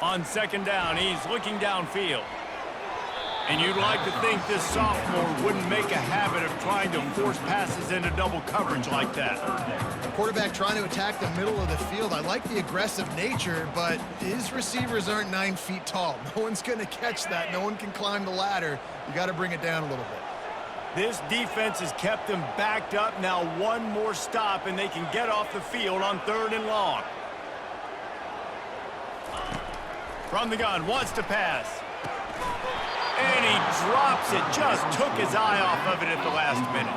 On second down, he's looking downfield. And you'd like to think this sophomore wouldn't make a habit of trying to force passes into double coverage like that. Quarterback trying to attack the middle of the field. I like the aggressive nature, but his receivers aren't 9 feet tall. No one's going to catch that. No one can climb the ladder. You got to bring it down a little bit. This defense has kept them backed up. Now one more stop, and they can get off the field on 3rd and long. From the gun, wants to pass. And he drops it. Just took his eye off of it at the last minute.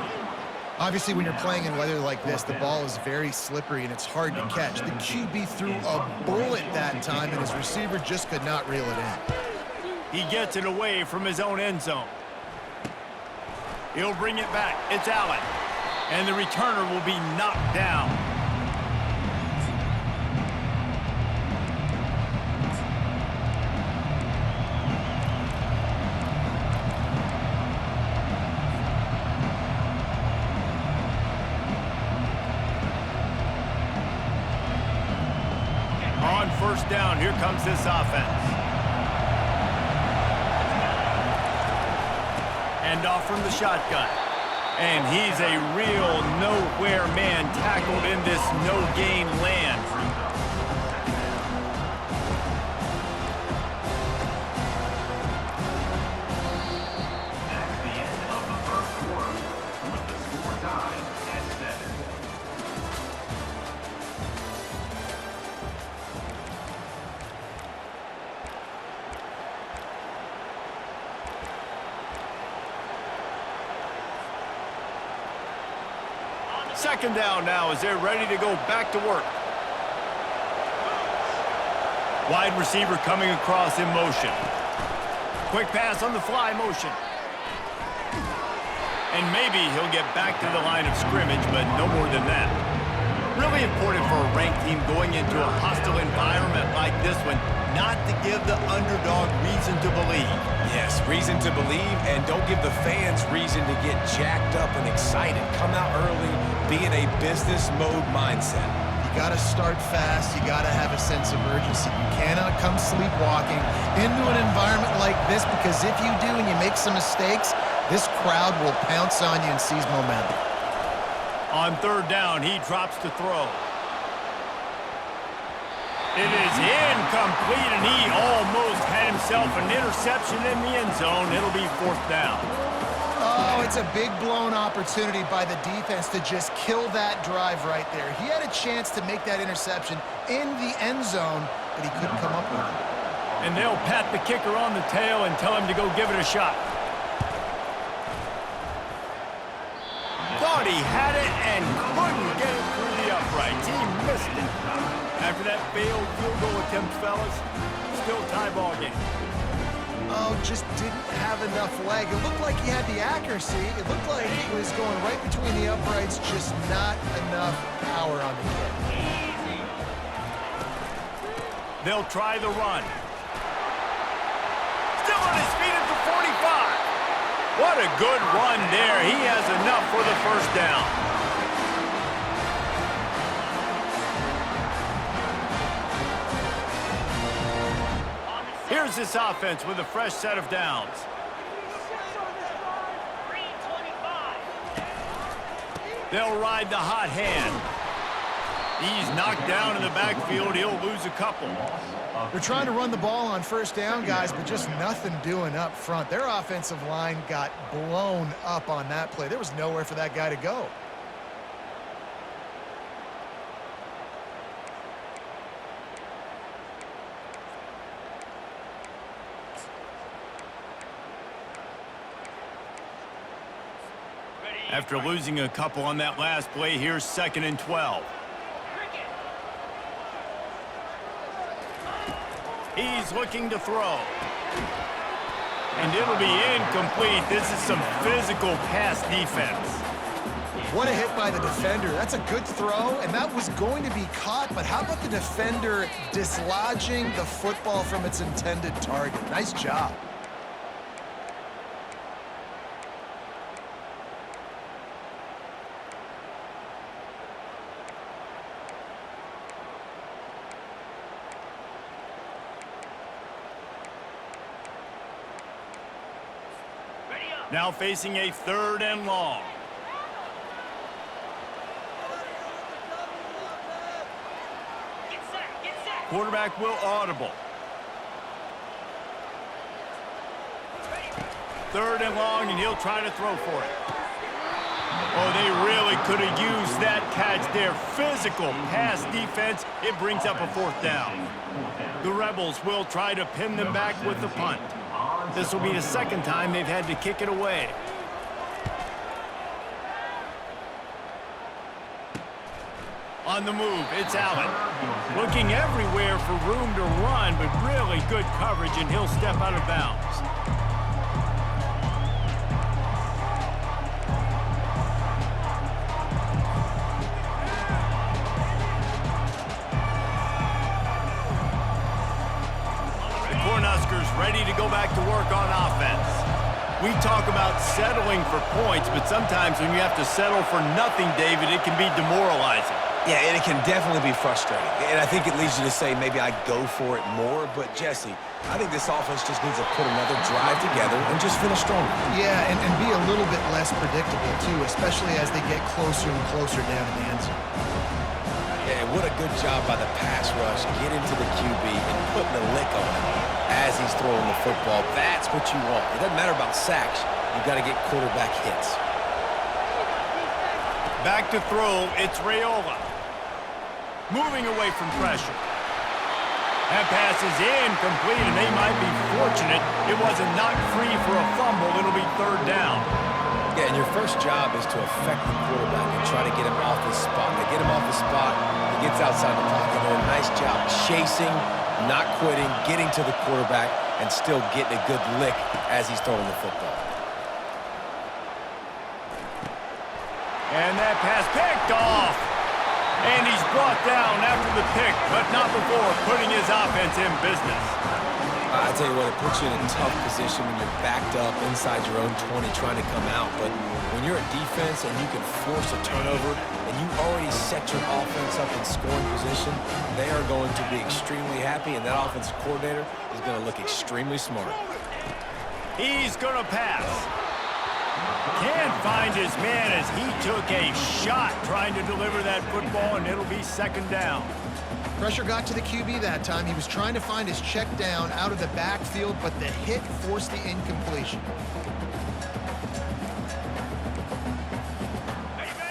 Obviously, when you're playing in weather like this, the ball is very slippery and it's hard to catch. The QB threw a bullet that time, and his receiver just could not reel it in. He gets it away from his own end zone. He'll bring it back. It's Allen. And the returner will be knocked down. On first down, here comes this offense. And off from the shotgun. And he's a real nowhere man tackled in this no-gain land. Second down now as they're ready to go back to work. Wide receiver coming across in motion. Quick pass on the fly motion. And maybe he'll get back to the line of scrimmage, but no more than that. Really important for a ranked team going into a hostile environment like this one, not to give the underdog reason to believe. Yes, reason to believe, and don't give the fans reason to get jacked up and excited. Come out early, be in a business mode mindset. You got to start fast. You got to have a sense of urgency. You cannot come sleepwalking into an environment like this, because if you do and you make some mistakes, this crowd will pounce on you and seize momentum. On third down, he drops to throw. It is incomplete, and he almost had himself an interception in the end zone. It'll be fourth down. Oh, it's a big blown opportunity by the defense to just kill that drive right there. He had a chance to make that interception in the end zone, but he couldn't come up with it. And they'll pat the kicker on the tail and tell him to go give it a shot. Thought he had it and couldn't get it through the uprights. He missed it. After that failed field goal attempt, fellas, still tie ball game. Oh, just didn't have enough leg. It looked like he had the accuracy. It looked like he was going right between the uprights, just not enough power on the kick. They'll try the run. Still on his feet at the 45. What a good run there. He has enough for the first down. Here's this offense with a fresh set of downs. They'll ride the hot hand. He's knocked down in the backfield. He'll lose a couple. They're trying to run the ball on first down, guys, but just nothing doing up front. Their offensive line got blown up on that play. There was nowhere for that guy to go. After losing a couple on that last play, here's 2nd and 12. He's looking to throw. And it'll be incomplete. This is some physical pass defense. What a hit by the defender. That's a good throw, and that was going to be caught, but how about the defender dislodging the football from its intended target? Nice job. Now facing a 3rd and long. Quarterback will audible. 3rd and long, and he'll try to throw for it. Oh, they really could have used that catch there. Physical pass defense. It brings up a 4th down. The Rebels will try to pin them back with the punt. This will be the 2nd time they've had to kick it away. On the move, it's Allen. Looking everywhere for room to run, but really good coverage, and he'll step out of bounds. The Cornhuskers ready to go back to work on offense. We talk about settling for points, but sometimes when you have to settle for nothing, David, it can be demoralizing. Yeah, and it can definitely be frustrating. And I think it leads you to say maybe I go for it more. But, Jesse, I think this offense just needs to put another drive together and just finish stronger. Yeah, and be a little bit less predictable, too, especially as they get closer and closer down to the end zone. Yeah, what a good job by the pass rush. Get into the QB and putting a lick on him as he's throwing the football. That's what you want. It doesn't matter about sacks. You've got to get quarterback hits. Back to throw, it's Raiola. Moving away from pressure. That pass is incomplete, and they might be fortunate it wasn't knocked free for a fumble. It'll be 3rd down. Yeah, and your first job is to affect the quarterback and try to get him off his spot. They get him off his spot, he gets outside the pocket. They're doing a nice job chasing, not quitting, getting to the quarterback, and still getting a good lick as he's throwing the football. And that pass picked off. And he's brought down after the pick, but not before putting his offense in business. I tell you what, it puts you in a tough position when you're backed up inside your own 20 trying to come out. But when you're a defense and you can force a turnover and you already set your offense up in scoring position, they are going to be extremely happy, and that offensive coordinator is going to look extremely smart. He's going to pass. Can't find his man as he took a shot trying to deliver that football, and it'll be 2nd down. Pressure got to the QB that time. He was trying to find his check down out of the backfield, but the hit forced the incompletion.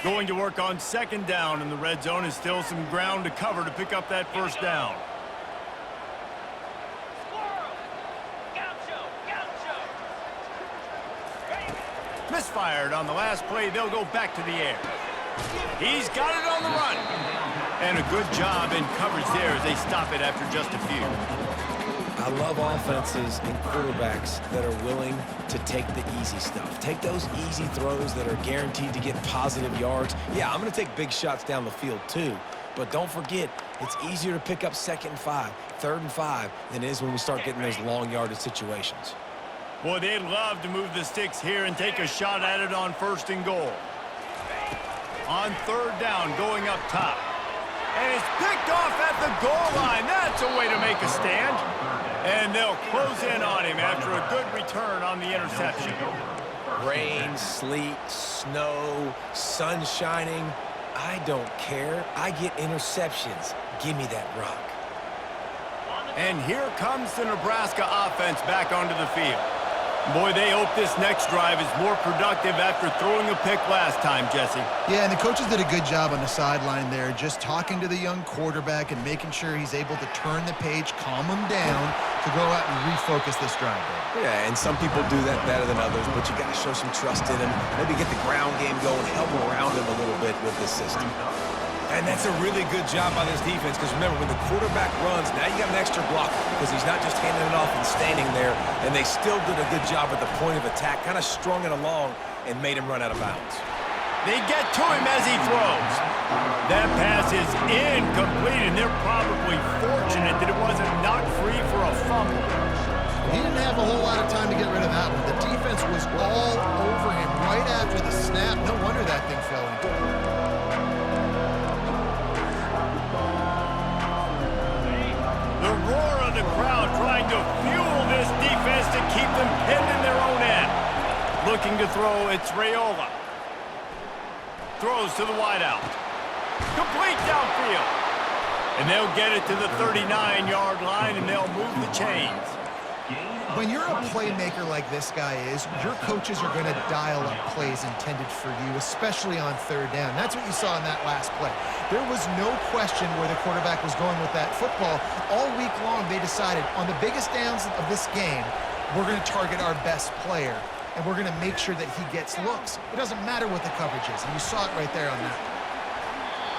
Going to work on 2nd down, and the red zone is still some ground to cover to pick up that 1st down. Misfired on the last play. They'll go back to the air. He's got it on the run. And a good job in coverage there as they stop it after just a few. I love offenses and quarterbacks that are willing to take the easy stuff. Take those easy throws that are guaranteed to get positive yards. Yeah, I'm going to take big shots down the field too. But don't forget, it's easier to pick up 2nd and 5, 3rd and 5 than it is when we start getting those long yardage situations. Boy, they'd love to move the sticks here and take a shot at it on 1st and goal. On 3rd down, going up top. And it's picked off at the goal line. That's a way to make a stand. And they'll close in on him after a good return on the interception. Rain, sleet, snow, sun shining. I don't care. I get interceptions. Give me that rock. And here comes the Nebraska offense back onto the field. Boy, they hope this next drive is more productive after throwing a pick last time, Jesse. Yeah, and the coaches did a good job on the sideline there, just talking to the young quarterback and making sure he's able to turn the page, calm him down to go out and refocus this drive. Yeah, and some people do that better than others, but you got to show some trust in him, maybe get the ground game going, help around him a little bit with this system. And that's a really good job by this defense, because remember, when the quarterback runs, now you got an extra blocker, because he's not just handing it off and standing there, and they still did a good job at the point of attack, kind of strung it along and made him run out of bounds. They get to him as he throws. That pass is incomplete, and they're probably fortunate that it wasn't knocked free for a fumble. He didn't have a whole lot of time to get rid of that one. The defense was all over him right after the snap. No wonder that thing fell into him. The roar of the crowd trying to fuel this defense to keep them pinned in their own end. Looking to throw, it's Raiola. Throws to the wideout. Complete downfield. And they'll get it to the 39-yard line, and they'll move the chains. When you're a playmaker like this guy is, your coaches are going to dial up plays intended for you, especially on third down. That's what you saw in that last play. There was no question where the quarterback was going with that football. All week long, they decided on the biggest downs of this game, we're going to target our best player, and we're going to make sure that he gets looks. It doesn't matter what the coverage is, and you saw it right there on that.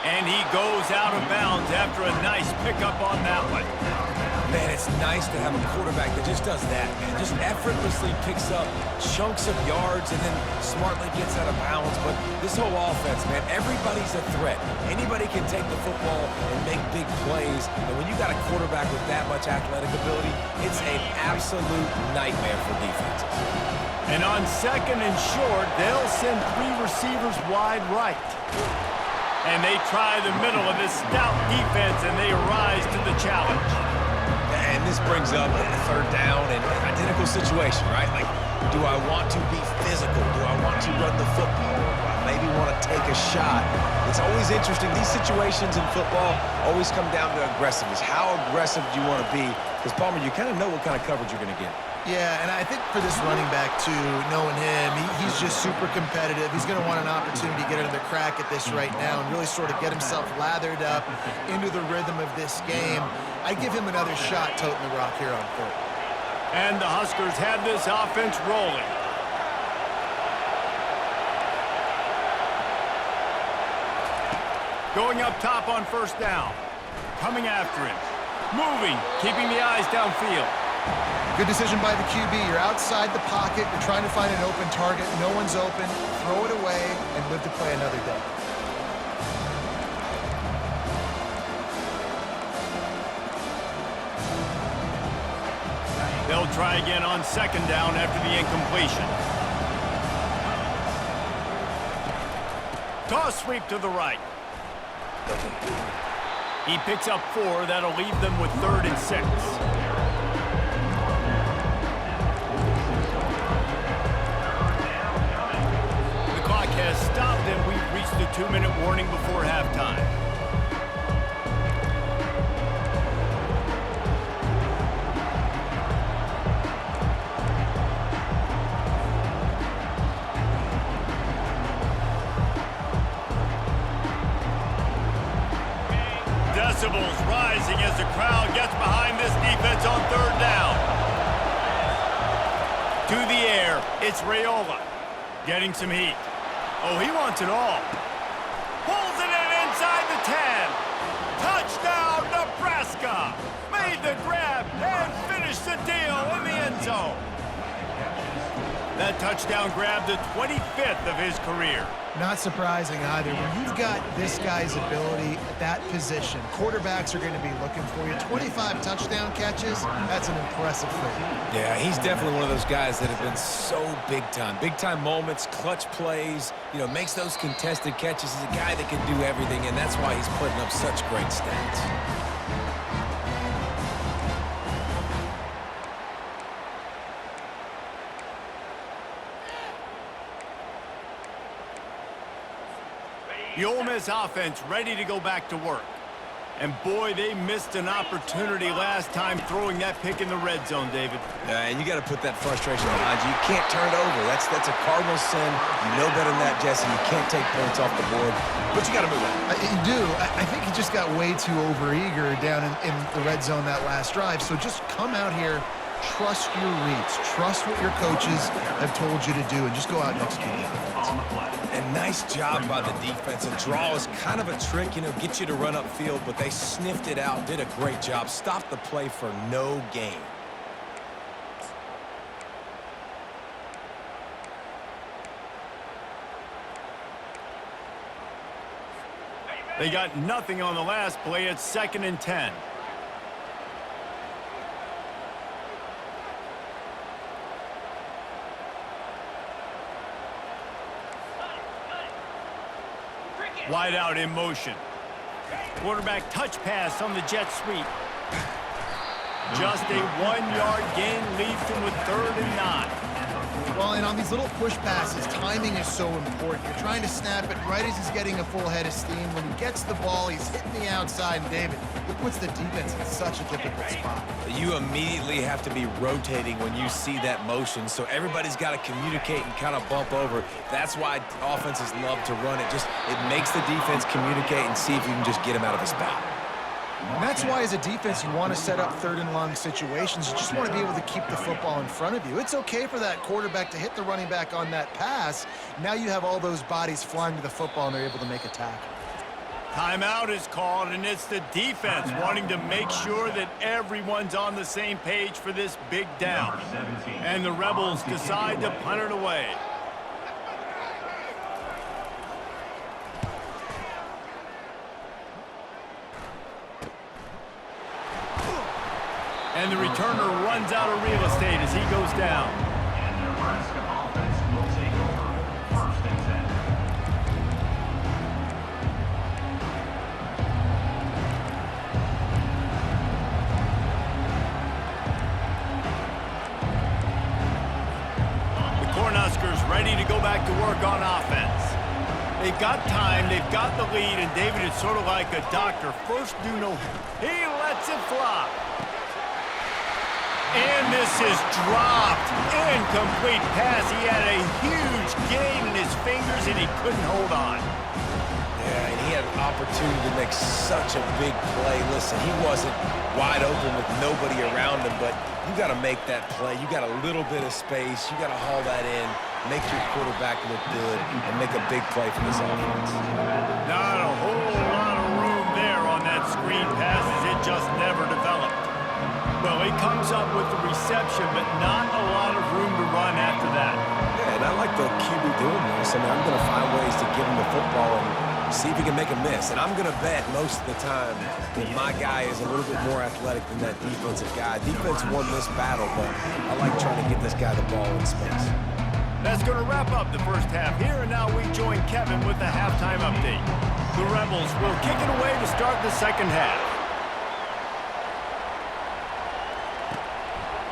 And he goes out of bounds after a nice pickup on that one. Man, it's nice to have a quarterback that just does that, man. Just effortlessly picks up chunks of yards and then smartly gets out of bounds. But this whole offense, man, everybody's a threat. Anybody can take the football and make big plays. And when you got a quarterback with that much athletic ability, it's an absolute nightmare for defenses. And on second and short, they'll send 3 receivers wide right. And they try the middle of this stout defense, and they rise to the challenge. And this brings up a third down and an identical situation, right? Like, do I want to be physical? Do I want to run the football? Do I maybe want to take a shot? It's always interesting. These situations in football always come down to aggressiveness. How aggressive do you want to be? Because, Palmer, you kind of know what kind of coverage you're going to get. Yeah, and I think for this running back, too, knowing him, he's just super competitive. He's going to want an opportunity to get another crack at this right now and really sort of get himself lathered up into the rhythm of this game. I'd give him another shot toting the rock here on third. And the Huskers have this offense rolling. Going up top on first down. Coming after him. Moving, keeping the eyes downfield. Good decision by the QB. You're outside the pocket. You're trying to find an open target. No one's open. Throw it away and live to play another day. They'll try again on second down after the incompletion. Toss sweep to the right. He picks up 4. That'll leave them with 3rd and 6. Has stopped, and we've reached the 2-minute warning before halftime. Decibels rising as the crowd gets behind this defense on third down. To the air, it's Raiola getting some heat. Oh, he wants it all. Pulls it in inside the 10. Touchdown, Nebraska. Made the grab and finished the deal in the end zone. That touchdown grabbed the 25th of his career. Not surprising either. When you've got this guy's ability at that position, quarterbacks are going to be looking for you. 25 touchdown catches, that's an impressive thing. Yeah, he's definitely one of those guys that have been so big time. Big time moments, clutch plays, makes those contested catches. He's a guy that can do everything, and that's why he's putting up such great stats. The Ole Miss offense ready to go back to work. And boy, they missed an opportunity last time throwing that pick in the red zone, David. And you got to put that frustration behind you. You can't turn it over. That's a cardinal sin. You know better than that, Jesse. You can't take points off the board, but you got to move on. You do. I think he just got way too overeager down in the red zone that last drive. So just come out here, trust your reads, trust what your coaches have told you to do, and just go out and execute the offense. And nice job by the defense. A draw is kind of a trick, get you to run upfield, but they sniffed it out, did a great job, stopped the play for no gain. They got nothing on the last play. It's 2nd and 10. Wide out in motion. Quarterback touch pass on the jet sweep. Just a 1-yard gain leaves him with 3rd and 9. Well, and on these little push passes, timing is so important. You're trying to snap it right as he's getting a full head of steam. When he gets the ball, he's hitting the outside, and David, it puts the defense in such a difficult spot. You immediately have to be rotating when you see that motion, so everybody's got to communicate and kind of bump over. That's why offenses love to run it. It makes the defense communicate and see if you can just get him out of his spot. And that's why, as a defense, you want to set up third and long situations. You just want to be able to keep the football in front of you. It's okay for that quarterback to hit the running back on that pass. Now you have all those bodies flying to the football, and they're able to make a tackle. Timeout is called, and it's the defense wanting to make sure that everyone's on the same page for this big down. And the Rebels decide to punt it away. And the returner runs out of real estate as he goes down. And the Nebraska offense will take over 1st and 10. The Cornhuskers ready to go back to work on offense. They've got time, they've got the lead, and David is sort of like a doctor. First do no... He lets it fly. And this is dropped. Incomplete pass. He had a huge gain in his fingers, and he couldn't hold on. Yeah, and he had an opportunity to make such a big play. Listen, he wasn't wide open with nobody around him, but you got to make that play. You got a little bit of space. You got to haul that in, make your quarterback look good, and make a big play for this offense. Not a whole lot of room there on that screen pass as it just never developed. Well, he comes up with the reception, but not a lot of room to run after that. Yeah, and I like the QB doing this. I mean, I'm going to find ways to give him the football and see if he can make a miss. And I'm going to bet most of the time that my guy is a little bit more athletic than that defensive guy. Defense won this battle, but I like trying to get this guy the ball in space. That's going to wrap up the first half here, and now we join Kevin with the halftime update. The Rebels will kick it away to start the second half.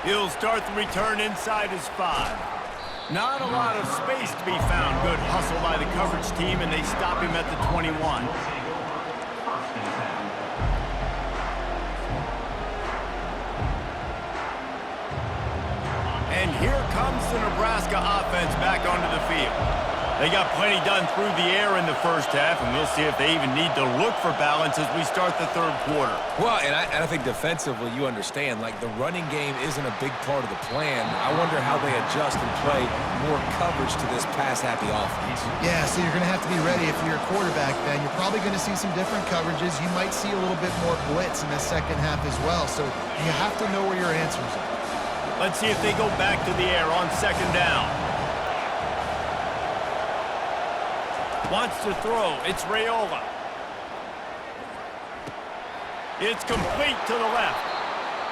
He'll start the return inside his 5. Not a lot of space to be found. Good hustle by the coverage team, and they stop him at the 21. And here comes the Nebraska offense back onto the field. They got plenty done through the air in the first half, and we'll see if they even need to look for balance as we start the third quarter. Well, and I think defensively, you understand, like the running game isn't a big part of the plan. I wonder how they adjust and play more coverage to this pass-happy offense. Yeah, so you're going to have to be ready if you're a quarterback then. You're probably going to see some different coverages. You might see a little bit more blitz in the second half as well, so you have to know where your answers are. Let's see if they go back to the air on second down. Wants to throw. It's Raiola. It's complete to the left.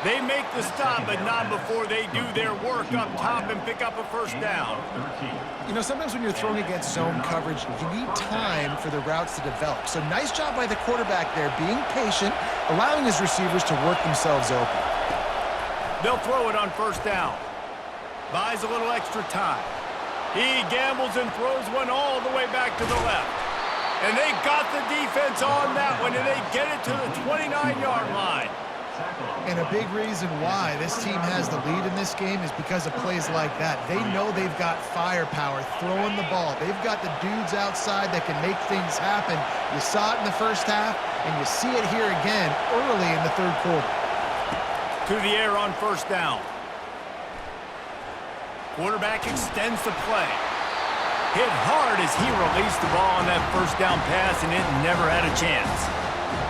They make the stop, but not before they do their work up top and pick up a first down. You know, sometimes when you're throwing against zone coverage, you need time for the routes to develop. So nice job by the quarterback there, being patient, allowing his receivers to work themselves open. They'll throw it on first down. Buys a little extra time. He gambles and throws one all the way back to the left. And they got the defense on that one, and they get it to the 29-yard line. And a big reason why this team has the lead in this game is because of plays like that. They know they've got firepower throwing the ball. They've got the dudes outside that can make things happen. You saw it in the first half, and you see it here again early in the third quarter. To the air on first down. Quarterback extends the play. Hit hard as he released the ball on that first down pass, and it never had a chance.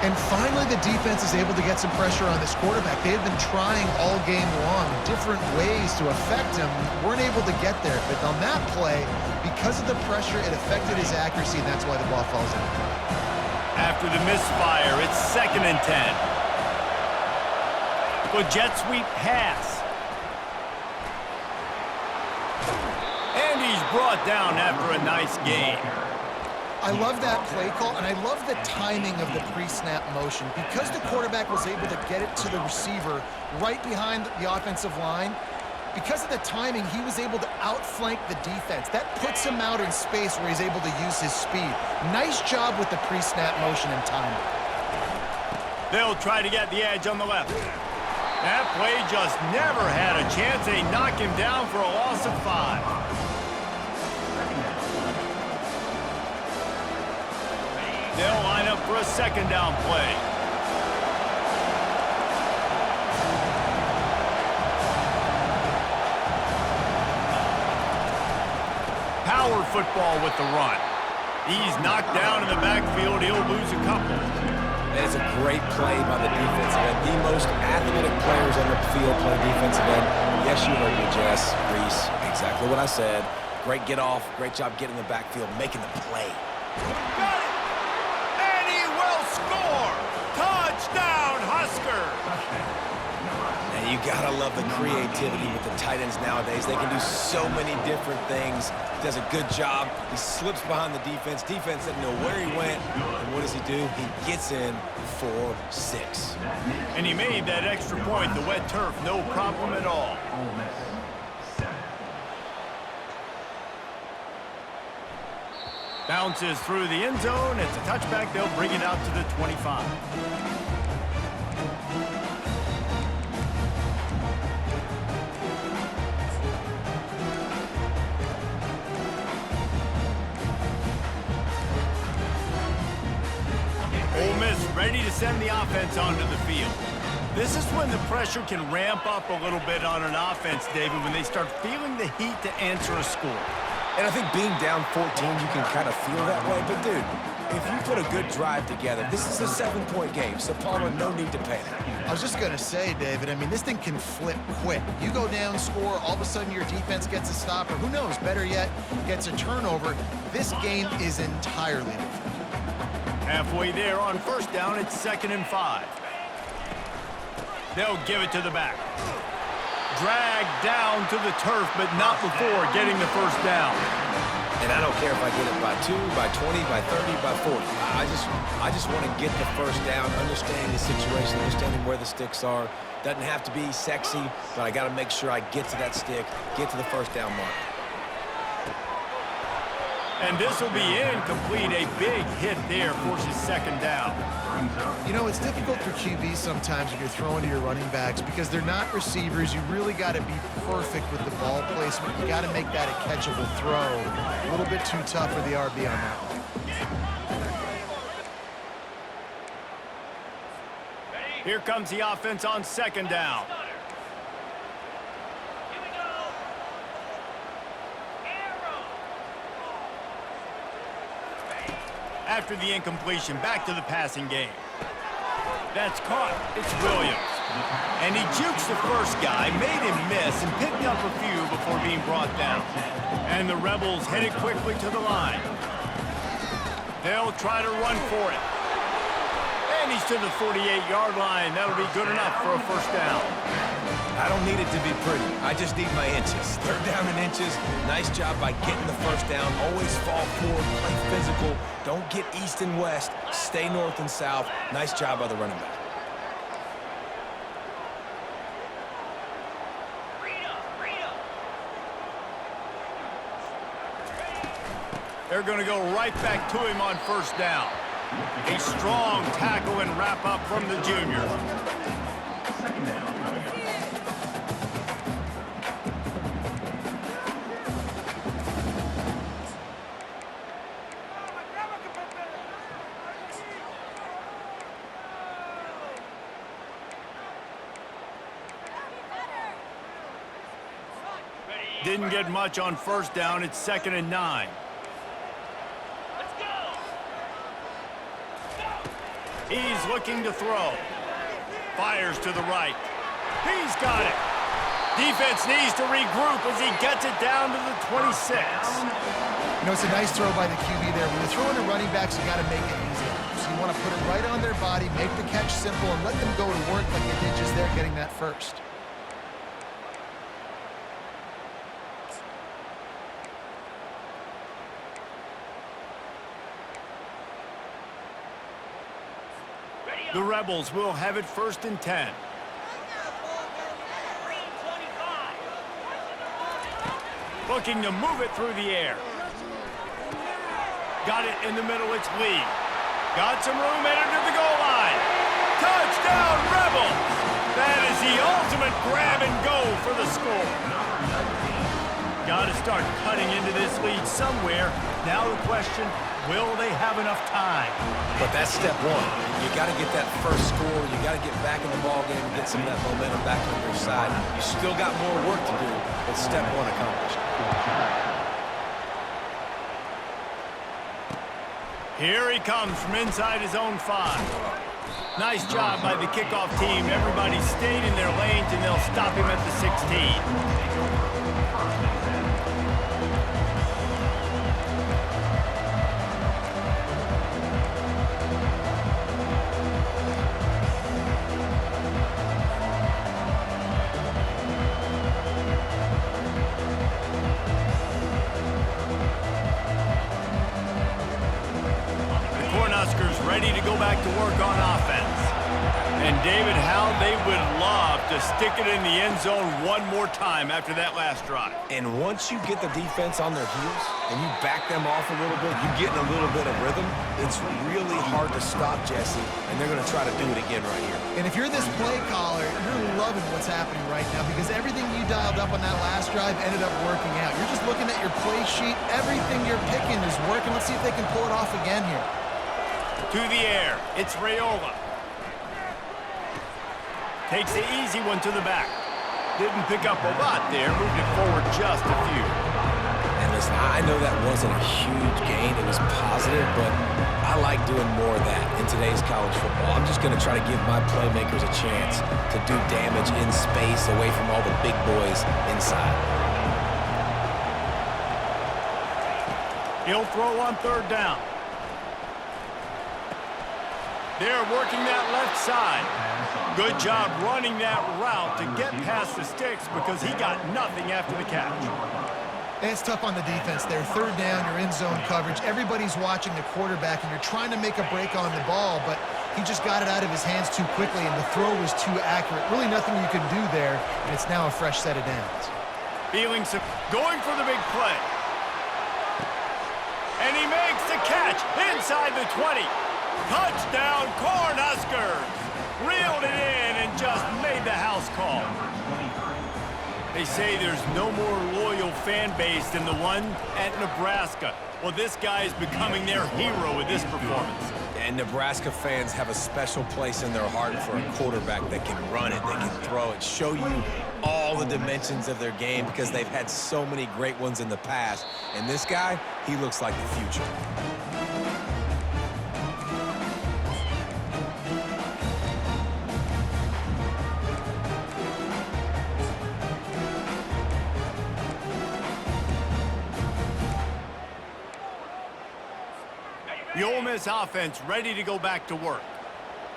And finally, the defense is able to get some pressure on this quarterback. They've been trying all game long, different ways to affect him. Weren't able to get there. But on that play, because of the pressure, it affected his accuracy, and that's why the ball falls in. After the misfire, it's 2nd and 10. The jet sweep pass. And he's brought down after a nice gain. I love that play call, and I love the timing of the pre-snap motion. Because the quarterback was able to get it to the receiver right behind the offensive line, because of the timing, he was able to outflank the defense. That puts him out in space where he's able to use his speed. Nice job with the pre-snap motion and timing. They'll try to get the edge on the left. That play just never had a chance. They knock him down for a loss of 5. They'll line up for a second down play. Power football with the run. He's knocked down in the backfield. He'll lose a couple. That is a great play by the defensive end. The most athletic players on the field play defensive end. Yes, you heard me, Jess, Reese. Exactly what I said. Great get off. Great job getting in the backfield, making the play. Got it! And he will score! Touchdown, Huskers! And you gotta love the creativity with the tight ends nowadays. They can do so many different things. Does a good job. He slips behind the defense. Defense doesn't know where he went. And what does he do? He gets in for 6. And he made that extra point. The wet turf, no problem at all. Bounces through the end zone. It's a touchback. They'll bring it out to the 25. Ole Miss ready to send the offense onto the field. This is when the pressure can ramp up a little bit on an offense, David, when they start feeling the heat to answer a score. And I think being down 14, you can kind of feel that way. But, dude, if you put a good drive together, this is a 7-point game, so Palmer, no need to panic. I was just going to say, David, I mean, this thing can flip quick. You go down, score, all of a sudden your defense gets a stop, or who knows, better yet, gets a turnover. This game is entirely different. Halfway there on first down, it's 2nd and 5. They'll give it to the back. Dragged down to the turf, but not before getting the first down. And I don't care if I get it by 2, by 20, by 30, by 40. I just want to get the first down, understanding the situation, understanding where the sticks are. Doesn't have to be sexy, but I got to make sure I get to that stick, get to the first down mark. And this will be incomplete. A big hit there forces 2nd down. You know, it's difficult for QBs sometimes when you're throwing to your running backs because they're not receivers. You really got to be perfect with the ball placement. You got to make that a catchable throw. A little bit too tough for the RB on that one. Here comes the offense on 2nd down. After the incompletion, back to the passing game. That's caught. It's Williams. And he jukes the first guy, made him miss, and picked up a few before being brought down. And the Rebels headed quickly to the line. They'll try to run for it. And he's to the 48-yard line. That'll be good enough for a first down. I don't need it to be pretty. I just need my inches. 3rd down in inches. Nice job by getting the first down. Always fall forward, play physical. Don't get east and west. Stay north and south. Nice job by the running back. They're going to go right back to him on first down. A strong tackle and wrap up from the junior. Didn't get much on first down. It's 2nd and 9. He's looking to throw. Fires to the right. He's got it. Defense needs to regroup as he gets it down to the 26. You know, it's a nice throw by the QB there. When you're throwing to running backs, you got to make it easy. So you want to put it right on their body, make the catch simple, and let them go to work like they did just there getting that first. The Rebels will have it 1st and 10. Looking to move it through the air. Got it in the middle, it's Lee. Got some room, headed to the goal line. Touchdown, Rebels! That is the ultimate grab and go for the score. Got to start cutting into this lead somewhere. Now the question, will they have enough time? But that's step one. You got to get that first score. You got to get back in the ball game and get some of that momentum back on your side. You still got more work to do, but step one accomplished. Here he comes from inside his own 5. Nice job by the kickoff team. Everybody stayed in their lanes, and they'll stop him at the 16. Cornhuskers ready to go back to work on offense. And David, how they would love to stick it in the end zone one more time after that last drive. And once you get the defense on their heels and you back them off a little bit, you get in a little bit of rhythm, it's really hard to stop Jesse, and they're going to try to do it again right here. And if you're this play caller, you're loving what's happening right now because everything you dialed up on that last drive ended up working out. You're just looking at your play sheet. Everything you're picking is working. Let's see if they can pull it off again here. To the air, it's Raiola. Takes the easy one to the back. Didn't pick up a lot there, moved it forward just a few. And listen, I know that wasn't a huge gain. It was positive, but I like doing more of that in today's college football. I'm just going to try to give my playmakers a chance to do damage in space away from all the big boys inside. He'll throw on 3rd down. They're working that left side. Good job running that route to get past the sticks because he got nothing after the catch. And it's tough on the defense there. 3rd down, you're in zone coverage. Everybody's watching the quarterback, and you're trying to make a break on the ball, but he just got it out of his hands too quickly, and the throw was too accurate. Really nothing you can do there, and it's now a fresh set of downs. Going for the big play. And he makes the catch inside the 20. Touchdown, Cornhuskers! Reeled it in and just made the house call. They say there's no more loyal fan base than the one at Nebraska. Well, this guy is becoming their hero with this performance. And Nebraska fans have a special place in their heart for a quarterback that can run it, that can throw it, show you all the dimensions of their game because they've had so many great ones in the past. And this guy, he looks like the future. The Ole Miss offense ready to go back to work.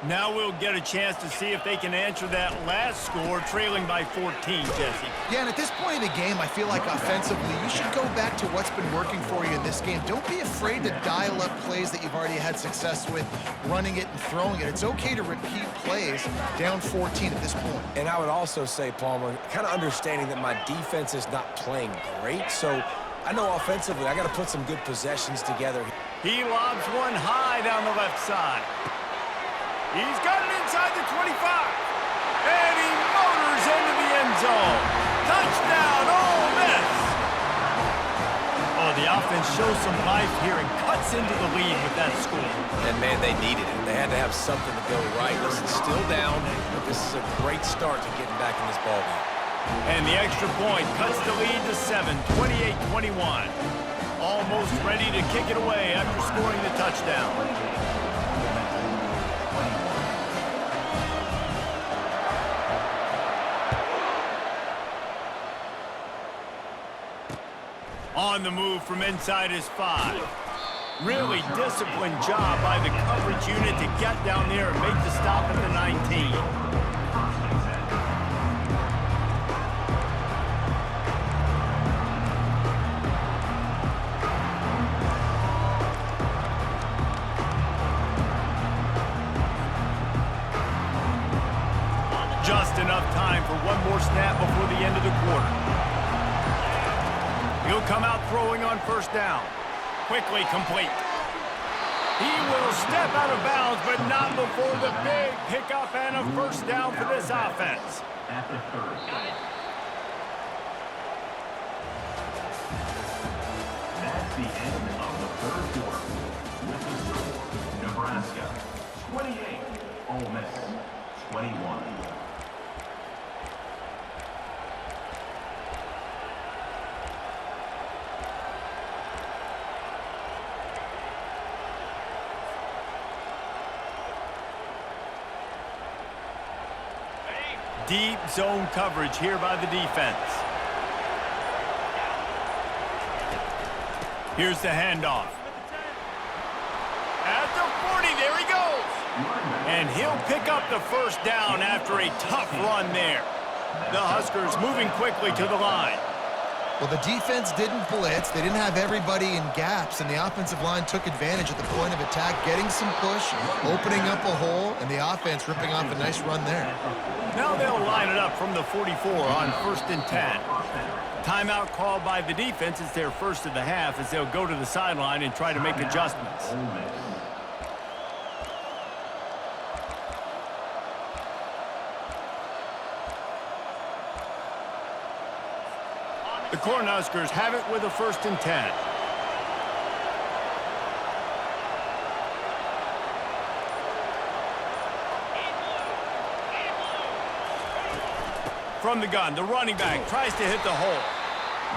Now we'll get a chance to see if they can answer that last score, trailing by 14, Jesse. Yeah, and at this point in the game, I feel like offensively, you should go back to what's been working for you in this game. Don't be afraid to dial up plays that you've already had success with, running it and throwing it. It's okay to repeat plays down 14 at this point. And I would also say, Palmer, kind of understanding that my defense is not playing great, so I know offensively I got to put some good possessions together. He lobs one high down the left side. He's got it inside the 25. And he motors into the end zone. Touchdown, Ole Miss. Oh, the offense shows some life here and cuts into the lead with that score. And, man, they needed it. They had to have something to go right. Listen, still down, but this is a great start to getting back in this ballgame. And the extra point cuts the lead to 7, 28-21. Almost ready to kick it away after scoring the touchdown. On the move from inside his 5. Really disciplined job by the coverage unit to get down there and make the stop at the 19. Just enough time for one more snap before the end of the quarter. He'll come out throwing on first down. Quickly complete. He will step out of bounds, but not before the big pickup and a first down for this offense. At the 30. That's the end of the third quarter. With the score, Nebraska 28, Ole Miss 21. Deep zone coverage here by the defense. Here's the handoff. At the 40, there he goes. And he'll pick up the first down after a tough run there. The Huskers moving quickly to the line. Well, the defense didn't blitz. They didn't have everybody in gaps, and the offensive line took advantage at the point of attack, getting some push, opening up a hole, and the offense ripping off a nice run there. Now they'll line it up from the 44 on 1st and 10. Timeout called by the defense. It's their first of the half as they'll go to the sideline and try to make adjustments. The Cornhuskers have it with a 1st and 10. From the gun, the running back tries to hit the hole.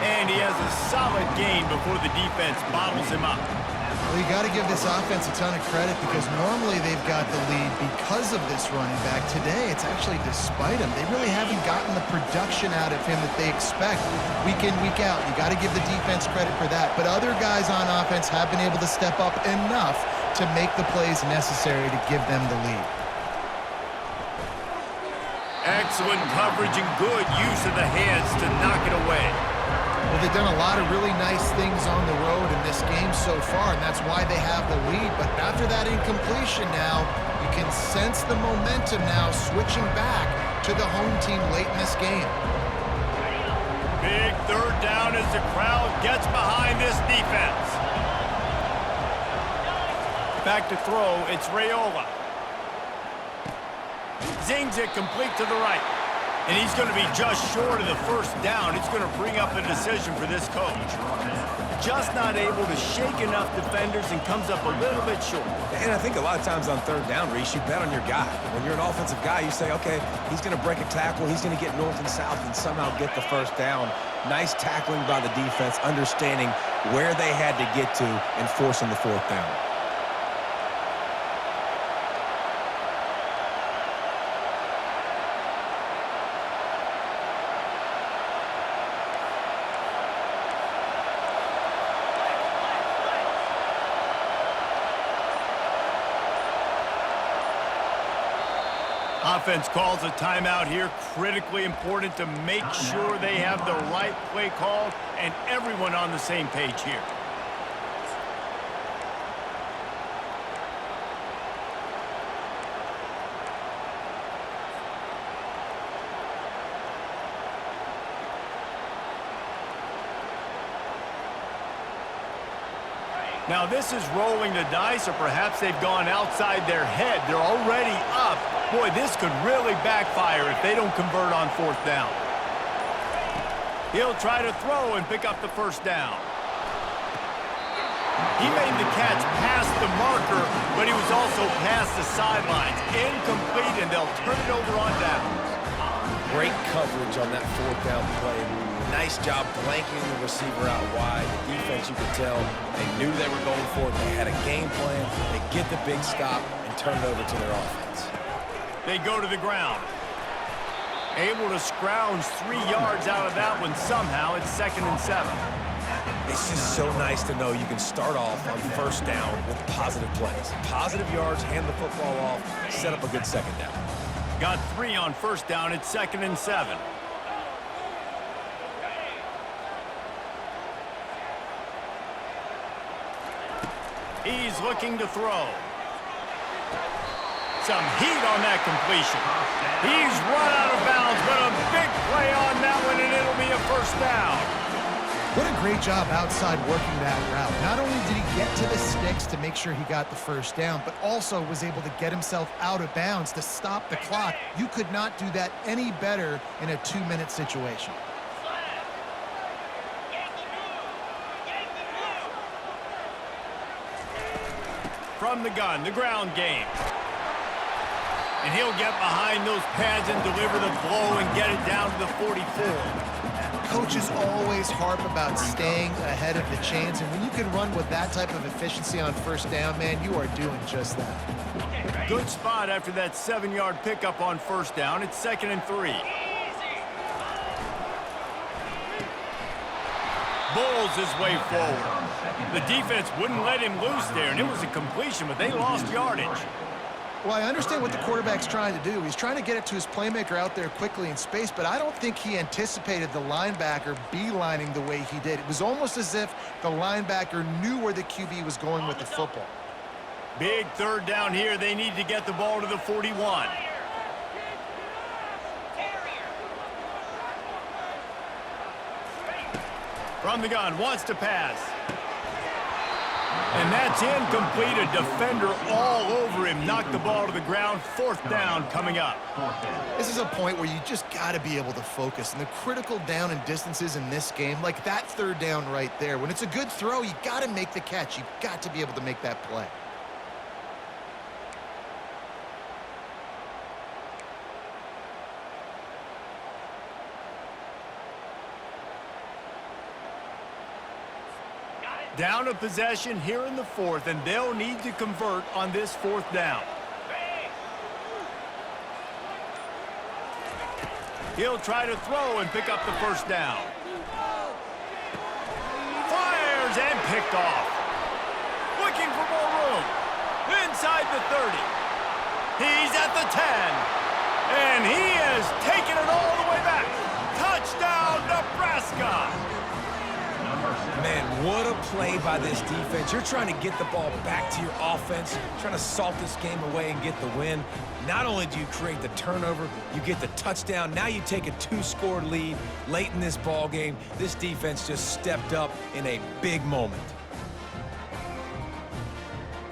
And he has a solid gain before the defense bottles him up. Well, you got to give this offense a ton of credit because normally they've got the lead because of this running back. Today, it's actually despite him. They really haven't gotten the production out of him that they expect week in, week out. You got to give the defense credit for that. But other guys on offense have been able to step up enough to make the plays necessary to give them the lead. Excellent coverage and good use of the hands to knock it away. Well, they've done a lot of really nice things on the road in this game so far, and that's why they have the lead. But after that incompletion now, you can sense the momentum now switching back to the home team late in this game. Big third down as the crowd gets behind this defense. Back to throw, it's Raiola. Zings it complete to the right. And he's going to be just short of the first down. It's going to bring up a decision for this coach. Just not able to shake enough defenders and comes up a little bit short. And I think a lot of times on third down, Reese, you bet on your guy. When you're an offensive guy, you say, okay, he's going to break a tackle, he's going to get north and south and somehow get the first down. Nice tackling by the defense, understanding where they had to get to and forcing the fourth down. Offense calls a timeout here. Critically important to make sure they have the right play called and everyone on the same page here. Now this is rolling the dice, or perhaps they've gone outside their head. They're already up. Boy, this could really backfire if they don't convert on fourth down. He'll try to throw and pick up the first down. He made the catch past the marker, but he was also past the sidelines. Incomplete, and they'll turn it over on downs. Great coverage on that fourth down play. Nice job blanking the receiver out wide. The defense, you could tell, they knew they were going for it. They had a game plan. They get the big stop and turn it over to their offense. They go to the ground. Able to scrounge 3 yards out of that one somehow. It's 2nd and 7. It's just so nice to know you can start off on first down with positive plays. Positive yards, hand the football off, set up a good second down. Got 3 on first down. It's 2nd and 7. He's looking to throw. Some heat on that completion. He's run out of bounds, but a big play on that one, and it'll be a first down. What a great job outside working that route. Not only did he get to the sticks to make sure he got the first down, but also was able to get himself out of bounds to stop the clock. You could not do that any better in a 2-minute situation. From the gun, the ground game. And he'll get behind those pads and deliver the blow and get it down to the 44. Coaches always harp about staying ahead of the chains, and when you can run with that type of efficiency on first down, man, you are doing just that. Good spot after that 7-yard pickup on first down. It's 2nd and 3. Bowles his way forward. The defense wouldn't let him loose there, and it was a completion, but they lost yardage. Well, I understand what the quarterback's trying to do. He's trying to get it to his playmaker out there quickly in space, but I don't think he anticipated the linebacker beelining the way he did. It was almost as if the linebacker knew where the QB was going with the football. Big 3rd down here. They need to get the ball to the 41. From the gun, wants to pass. And that's incomplete. A defender all over him. Knocked the ball to the ground. 4th down coming up. This is a point where you just got to be able to focus. And the critical down and distances in this game, like that 3rd down right there, when it's a good throw, you got to make the catch. You've got to be able to make that play. Down a possession here in the 4th, and they'll need to convert on this 4th down. He'll try to throw and pick up the first down. Fires and picked off. Looking for more room. Inside the 30. He's at the 10. And he has taken it all the way back. Touchdown, Nebraska. Man, what a play by this defense. You're trying to get the ball back to your offense, trying to salt this game away and get the win. Not only do you create the turnover, you get the touchdown. Now you take a 2-score lead late in this ball game. This defense just stepped up in a big moment.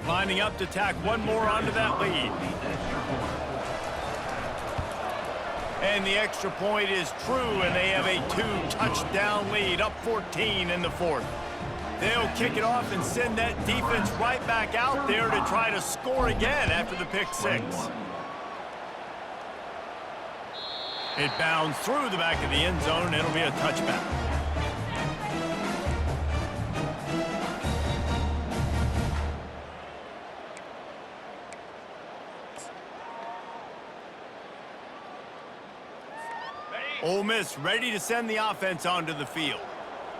Lining up to tack one more onto that lead. And the extra point is true, and they have a 2-touchdown lead, up 14 in the 4th. They'll kick it off and send that defense right back out there to try to score again after the pick 6. It bounds through the back of the end zone, and it'll be a touchback. Ole Miss ready to send the offense onto the field.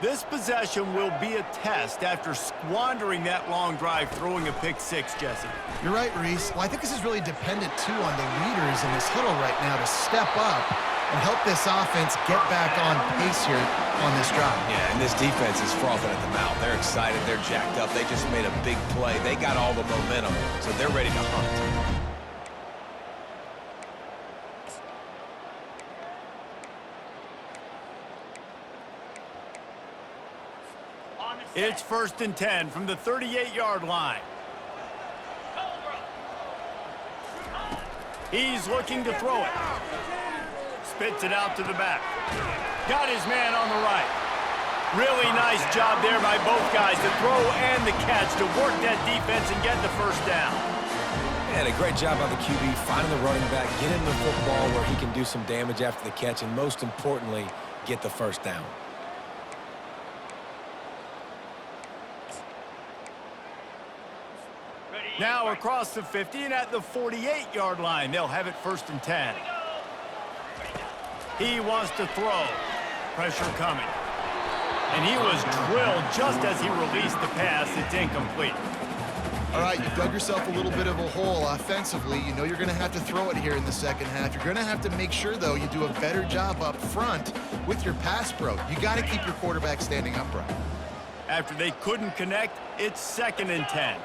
This possession will be a test after squandering that long drive throwing a pick 6, Jesse. You're right, Reese. Well, I think this is really dependent, too, on the leaders in this huddle right now to step up and help this offense get back on pace here on this drive. Yeah, and this defense is frothing at the mouth. They're excited. They're jacked up. They just made a big play. They got all the momentum, so they're ready to hunt. It's 1st and 10 from the 38-yard line. He's looking to throw it. Spits it out to the back. Got his man on the right. Really nice job there by both guys, the throw and the catch, to work that defense and get the first down. And a great job by the QB, finding the running back, get him the football where he can do some damage after the catch, and most importantly, get the first down. Now across the 50 and at the 48-yard line, they'll have it 1st and 10. He wants to throw. Pressure coming. And he was drilled just as he released the pass. It's incomplete. All right, you've dug yourself a little bit of a hole offensively. You know you're going to have to throw it here in the second half. You're going to have to make sure, though, you do a better job up front with your pass pro. You got to keep your quarterback standing upright. After they couldn't connect, it's 2nd and 10.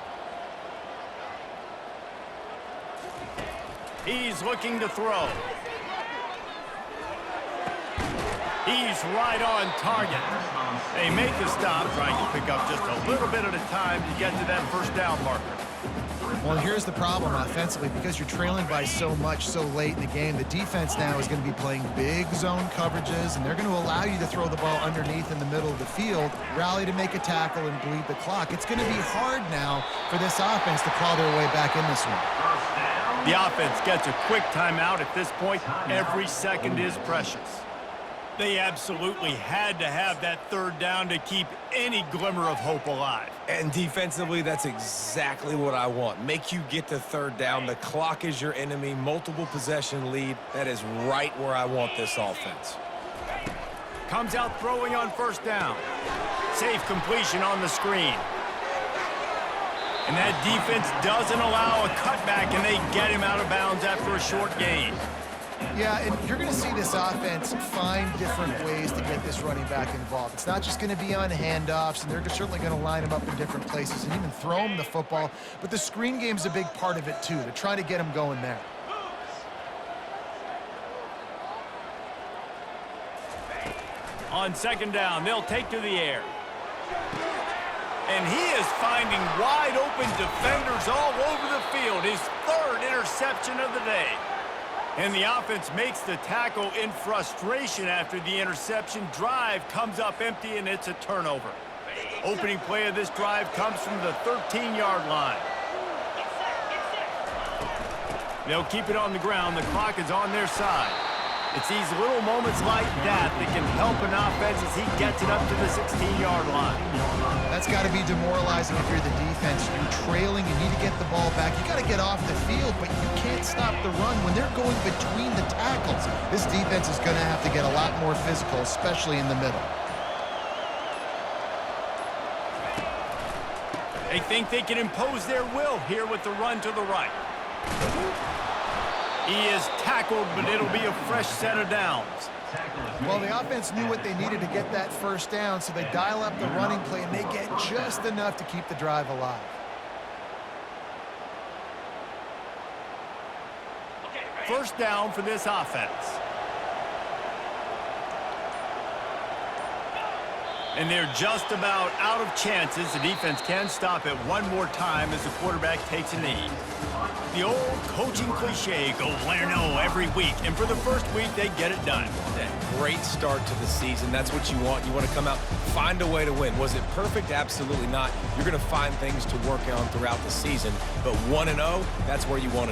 He's looking to throw. He's right on target. They make the stop, trying to pick up just a little bit at a time to get to that first down marker. Well, here's the problem offensively. Because you're trailing by so much so late in the game, the defense now is going to be playing big zone coverages, and they're going to allow you to throw the ball underneath in the middle of the field, rally to make a tackle, and bleed the clock. It's going to be hard now for this offense to claw their way back in this one. The offense gets a quick timeout at this point. Every second is precious. They absolutely had to have that third down to keep any glimmer of hope alive. And defensively, that's exactly what I want. Make you get to third down. The clock is your enemy. Multiple possession lead. That is right where I want this offense. Comes out throwing on first down. Safe completion on the screen. And that defense doesn't allow a cutback, and they get him out of bounds after a short gain. Yeah, and you're going to see this offense find different ways to get this running back involved. It's not just going to be on handoffs, and they're certainly going to line him up in different places and even throw him the football. But the screen game's a big part of it, too, to try to get him going there. On second down, they'll take to the air. And he is finding wide-open defenders all over the field. His third interception of the day. And the offense makes the tackle in frustration after the interception. Drive comes up empty, and it's a turnover. Opening play of this drive comes from the 13-yard line. They'll keep it on the ground. The clock is on their side. It's these little moments like that that can help an offense as he gets it up to the 16-yard line. That's got to be demoralizing if you're the defense. You're trailing, you need to get the ball back. You got to get off the field, but you can't stop the run when they're going between the tackles. This defense is going to have to get a lot more physical, especially in the middle. They think they can impose their will here with the run to the right. He is tackled, but it'll be a fresh set of downs. Well, the offense knew what they needed to get that first down, so they dial up the running play, and they get just enough to keep the drive alive. First down for this offense. And they're just about out of chances. The defense can stop it one more time as the quarterback takes a knee. The old coaching cliche, go win or no every week. And for the first week, they get it done. Great start to the season. That's what you want. You want to come out, find a way to win. Was it perfect? Absolutely not. You're going to find things to work on throughout the season. But 1-0, that's where you want to